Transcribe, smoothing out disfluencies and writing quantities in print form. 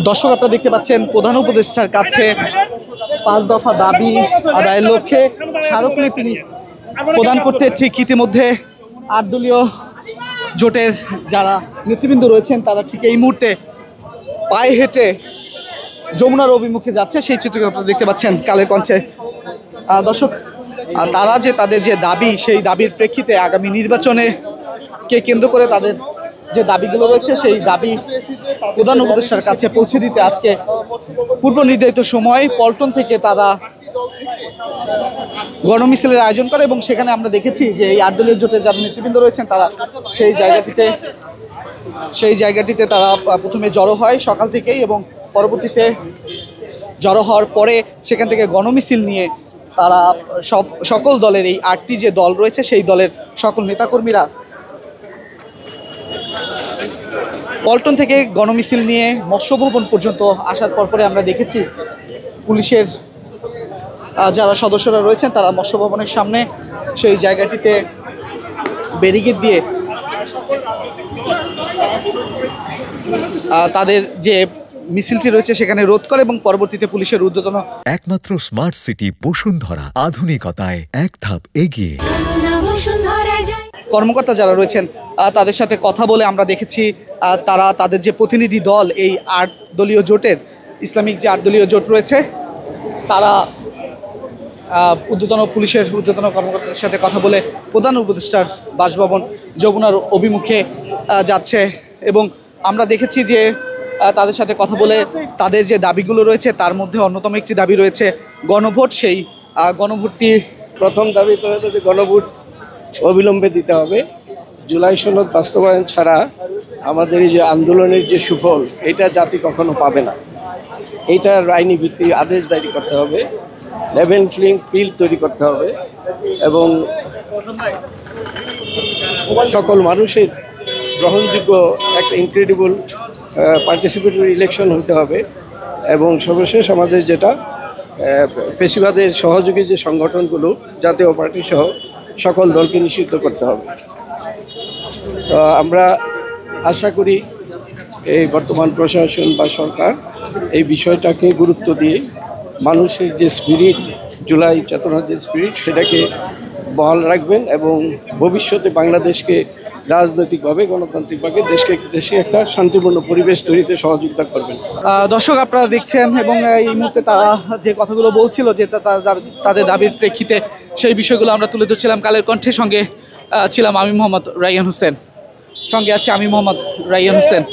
দর্শক, আপনারা দেখতে পাচ্ছেন প্রধান উপদেষ্টার কাছে 5 দফা দাবি আদায়ের লক্ষ্যে স্মারকলিপি প্রদান করতে ঠিক ইতিমধ্যে 8 দলীয় জোটের যারা নেতৃবৃন্দ রয়েছেন তারা ঠিক এই মুহূর্তে পায়ে হেঁটে যমুনার অভিমুখে যাচ্ছে। সেই চিত্রকে আপনারা দেখতে পাচ্ছেন কালের কণ্ঠে। দর্শক, তারা যে তাদের যে দাবি, সেই দাবির প্রেক্ষিতে আগামী নির্বাচনে কে কেন্দ্র করে তাদের যে দাবিগুলো রয়েছে সেই দাবি প্রধান উপদেষ্টার কাছে পৌঁছে দিতে আজকে পূর্ব নির্ধারিত সময় পল্টন থেকে তারা গণমিছিলের আয়োজন করে এবং সেখানে আমরা দেখেছি যে এই 8 দলীয় জোটের যারা নেতৃবৃন্দ রয়েছেন তারা সেই জায়গাটিতে তারা প্রথমে জড়ো হয় সকাল থেকেই এবং পরবর্তীতে জড়ো হওয়ার পরে সেখান থেকে গণমিছিল নিয়ে তারা সকল দলের এই 8টি যে দল রয়েছে সেই দলের সকল নেতাকর্মীরা পল্টন থেকে গণমিছিল নিয়ে মৎস্য ভবন পর্যন্ত আসার পরে আমরা দেখেছি পুলিশের যারা সদস্যরা রয়েছেন তারা মৎস্য ভবনের সামনে সেই জায়গাটিতে ব্যারিকেড দিয়ে তাদের যে মিছিলটি রয়েছে সেখানে রোধ করে এবং পরবর্তীতে পুলিশের ঊর্ধ্বতন একমাত্র স্মার্ট সিটি বসুন্ধরা, আধুনিকতায় এক ধাপ এগিয়ে। কর্মকর্তা যারা রয়েছেন তাদের সাথে কথা বলে আমরা দেখেছি তারা তাদের যে প্রতিনিধি দল এই 8 দলীয় জোটের ইসলামিক যে 8 দলীয় জোট রয়েছে তারা পুলিশের ঊর্ধ্বতন কর্মকর্তাদের সাথে কথা বলে প্রধান উপদেষ্টার বাসভবন যমুনার অভিমুখে যাচ্ছে এবং আমরা দেখেছি যে তাদের সাথে কথা বলে তাদের যে দাবিগুলো রয়েছে তার মধ্যে অন্যতম একটি দাবি রয়েছে গণভোট। সেই গণভোটটি প্রথম দাবি তো হলো যে গণভোট অবিলম্বে দিতে হবে। জুলাই সনদ বাস্তবায়ন ছাড়া আমাদের এই যে আন্দোলনের যে সুফল এটা জাতি কখনো পাবে না। এইটার আইনি ভিত্তি আদেশ জারি করতে হবে, লেভেল প্লেইং ফিল্ড তৈরি করতে হবে এবং সকল মানুষের গ্রহণযোগ্য একটা ইনক্রেডিবল পার্টিসিপেটরি ইলেকশন হতে হবে এবং সর্বশেষ আমাদের যেটা ফেসিবাদের সহযোগী যে সংগঠনগুলো জাতীয় পার্টি সহ সকল দলকে নিষিদ্ধ করতে হবে। তো আমরা আশা করি এই বর্তমান প্রশাসন বা সরকার এই বিষয়টাকে গুরুত্ব দিয়ে মানুষের যে স্পিরিট, জুলাই চেতনার যে স্পিরিট সেটাকে বহাল রাখবেন এবং ভবিষ্যতে বাংলাদেশকে রাজনৈতিকভাবে গণতান্ত্রিকভাবে দেশে একটা শান্তিপূর্ণ পরিবেশ তৈরিতে সহযোগিতা করবেন। দর্শক, আপনারা দেখছেন এবং এই মুহূর্তে তারা যে কথাগুলো বলছিল যে তাদের দাবির প্রেক্ষিতে সেই বিষয়গুলো আমরা তুলে ধরছিলাম কালের কণ্ঠের। সঙ্গে ছিলাম আমি মোহাম্মদ রায়হান হোসেন, সঙ্গে আছে আমি মোহাম্মদ রায়হান হোসেন।